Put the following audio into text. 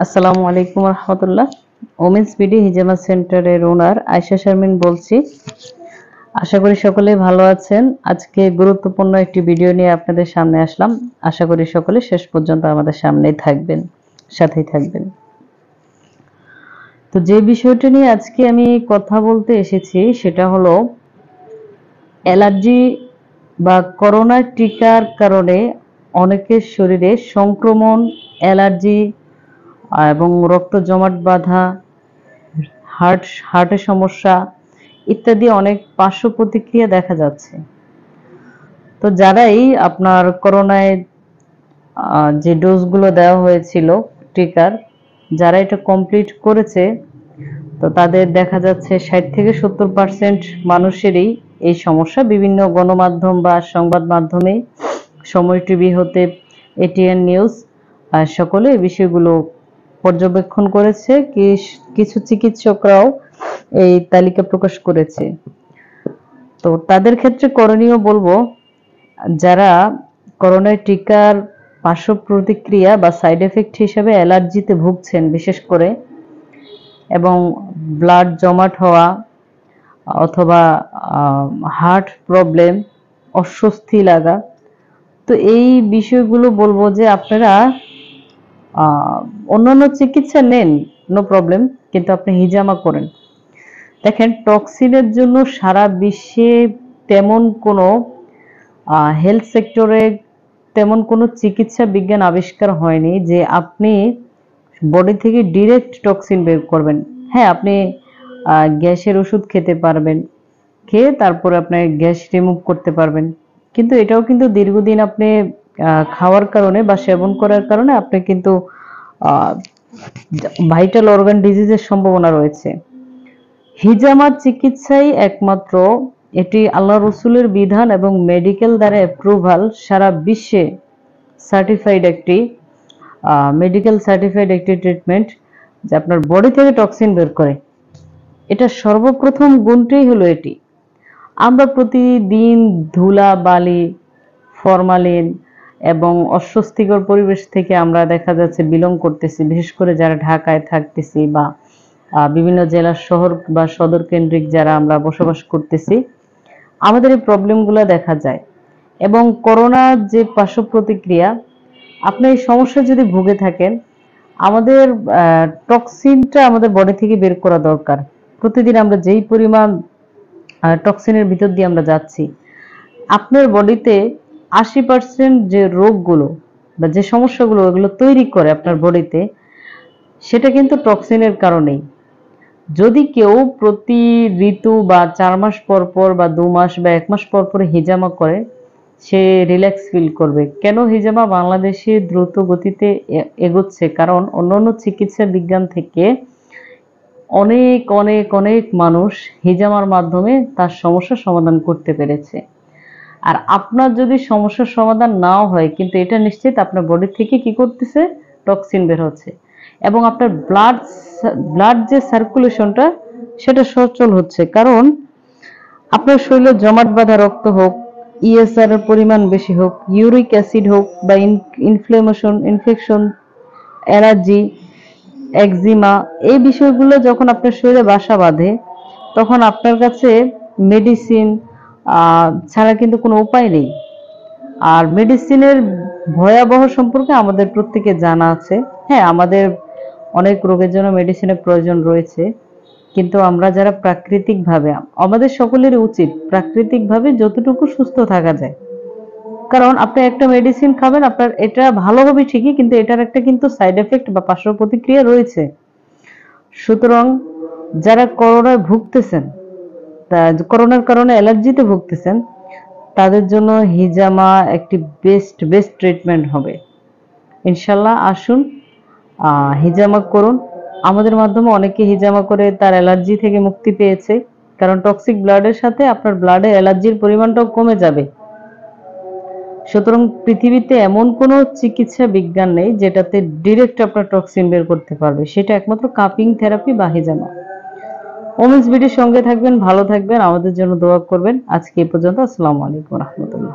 আসসালামু আলাইকুম রহমতুল্লাহ। Women's BD হিজামা সেন্টারের ওনার আয়েশা শারমিন বলছি। আশা করি সকলেই ভালো আছেন। আজকে গুরুত্বপূর্ণ একটি ভিডিও নিয়ে আপনাদের সামনে আসলাম। আশা করি সকলে শেষ পর্যন্ত আমাদের সামনেই থাকবেন, সাথেই থাকবেন। তো যে বিষয়টা নিয়ে আজকে আমি কথা বলতে এসেছি সেটা হলো অ্যালার্জি বা করোনা টিকার কারণে অনেকের শরীরে সংক্রমণ, অ্যালার্জি এবং রক্ত জমাট বাঁধা, হার্টের সমস্যা ইত্যাদি অনেক পার্শ্ব প্রতিক্রিয়া দেখা যাচ্ছে। তো যারাই আপনার করোনায় যে ডোজগুলো দেওয়া হয়েছিল টিকার, যারা এটা কমপ্লিট করেছে, তো তাদের দেখা যাচ্ছে 60 থেকে 70% মানুষেরই এই সমস্যা। বিভিন্ন গণমাধ্যম বা সংবাদ মাধ্যমে, সময় টিভি হতে এটিএন নিউজ সকলে এই বিষয়গুলো পর্যবেক্ষণ করেছে। কিছু চিকিৎসকরাও এই তালিকা প্রকাশ করেছে। তো তাদের ক্ষেত্রে করণীয় বলবো, যারা করোনা টিকার পার্শ্ব প্রতিক্রিয়া বা সাইড এফেক্ট হিসেবে অ্যালার্জিতে ভুগছেন বিশেষ করে, এবং ব্লাড জমাট হওয়া অথবা হার্ট প্রবলেম, অস্বস্তি লাগা, তো এই বিষয়গুলো বলবো যে আপনারা অন্যান্য চিকিৎসা নেন, নো প্রবলেম, কিন্তু আপনি হিজামা করেন। দেখেন, টক্সিনের জন্য সারা বিশ্বে তেমন কোনো হেলথ সেক্টরে তেমন কোনো চিকিৎসা বিজ্ঞান আবিষ্কার হয়নি যে আপনি বডি থেকে ডিরেক্ট টক্সিন বের করবেন। হ্যাঁ, আপনি গ্যাসের ওষুধ খেতে পারবেন, খেয়ে তারপরে আপনার গ্যাস রিমুভ করতে পারবেন, কিন্তু এটাও কিন্তু দীর্ঘদিন আপনি খাওয়ার কারণে বা সেবন করার কারণে আপনি কিন্তু ভাইটাল অর্গান ডিজিজের সম্ভাবনা রয়েছে। হিজামার চিকিৎসাই একমাত্র, এটি আল্লাহ রসুলের বিধান এবং মেডিকেল দ্বারা অ্যাপ্রুভাল, সারা বিশ্বে সার্টিফাইড একটি মেডিকেল সার্টিফাইড একটি ট্রিটমেন্ট যে আপনার বডি থেকে টক্সিন বের করে। এটা সর্বপ্রথম গুণটাই হলো এটি। আমরা প্রতিদিন ধুলা বালি, ফরমালিন এবং অস্বস্তিকর পরিবেশ থেকে আমরা দেখা যাচ্ছে বিলং করতেছি, বিশেষ করে যারা ঢাকায় থাকতেছি বা বিভিন্ন জেলার শহর বা সদর কেন্দ্রিক যারা আমরা বসবাস করতেছি, আমাদের এই প্রবলেমগুলো দেখা যায়। এবং করোনার যে পার্শ্ব প্রতিক্রিয়া, আপনি এই সমস্যা যদি ভুগে থাকেন, আমাদের টক্সিনটা আমাদের বডি থেকে বের করা দরকার। প্রতিদিন আমরা যেই পরিমাণ টক্সিনের ভিতর দিয়ে আমরা যাচ্ছি, আপনার বডিতে 80% যে রোগগুলো বা যে সমস্যাগুলো ওগুলো তৈরি করে আপনার বডিতে, সেটা কিন্তু টক্সিনের কারণেই। যদি কেউ প্রতি ঋতু বা 4 মাস পর পর বা 2 মাস বা 1 মাস পর পর হিজামা করে, সে রিল্যাক্স ফিল করবে। কেন হিজামা বাংলাদেশে দ্রুত গতিতে এগোচ্ছে? কারণ অন্যান্য চিকিৎসা বিজ্ঞান থেকে অনেক অনেক অনেক মানুষ হিজামার মাধ্যমে তার সমস্যার সমাধান করতে পেরেছে। আর আপনার যদি সমস্যার সমাধান নাও হয়, কিন্তু এটা নিশ্চিত আপনার বডি থেকে কি করতেছে, টক্সিন বের হচ্ছে, এবং আপনার ব্লাড যে সার্কুলেশনটা সেটা সচল হচ্ছে। কারণ আপনার শরীরে জমাট বাঁধা রক্ত হোক, ইএসআর এর পরিমাণ বেশি হোক, ইউরিক অ্যাসিড হোক বা ইনফেকশন, অ্যালার্জি, একজিমা, এই বিষয়গুলো যখন আপনার শরীরে বাসা বাঁধে, তখন আপনার কাছে মেডিসিন ছাড়া কিন্তু কোনো উপায় নেই। আর মেডিসিনের ভয়াবহ সম্পর্কে আমাদের প্রত্যেকে জানা আছে। হ্যাঁ, আমাদের অনেক রোগের জন্য মেডিসিনের প্রয়োজন রয়েছে, কিন্তু আমরা যারা প্রাকৃতিকভাবে, আমাদের সকলেরই উচিত প্রাকৃতিকভাবে যতটুকু সুস্থ থাকা যায়। কারণ আপনি একটা মেডিসিন খাবেন, আপনার এটা ভালো হবে ঠিকই, কিন্তু এটার একটা কিন্তু সাইড এফেক্ট বা পার্শ্ব প্রতিক্রিয়া রয়েছে। সুতরাং যারা করোনায় ভুগতেছেন, করোনার কারণে অ্যালার্জিতে ভুগতেছেন, তাদের জন্য হিজামা একটি বেস্ট ট্রিটমেন্ট হবে। ইনশাল্লাহ আসুন, হিজামা করুন। আমাদের মাধ্যমে অনেকে হিজামা করে তার অ্যালার্জি থেকে মুক্তি পেয়েছে। কারণ টক্সিক ব্লাডের সাথে আপনার ব্লাডে অ্যালার্জির পরিমাণটাও কমে যাবে। সুতরাং পৃথিবীতে এমন কোনো চিকিৎসা বিজ্ঞান নেই যেটাতে ডিরেক্ট আপনার টক্সিন বের করতে পারবে, সেটা একমাত্র কাপিং থেরাপি বা হিজামা। ওমেন্স বিডির সঙ্গে থাকবেন, ভালো থাকবেন, আমাদের জন্য দোয়া করবেন। আজকে এই পর্যন্ত। আসসালামু আলাইকুম রহমতুল্লাহ।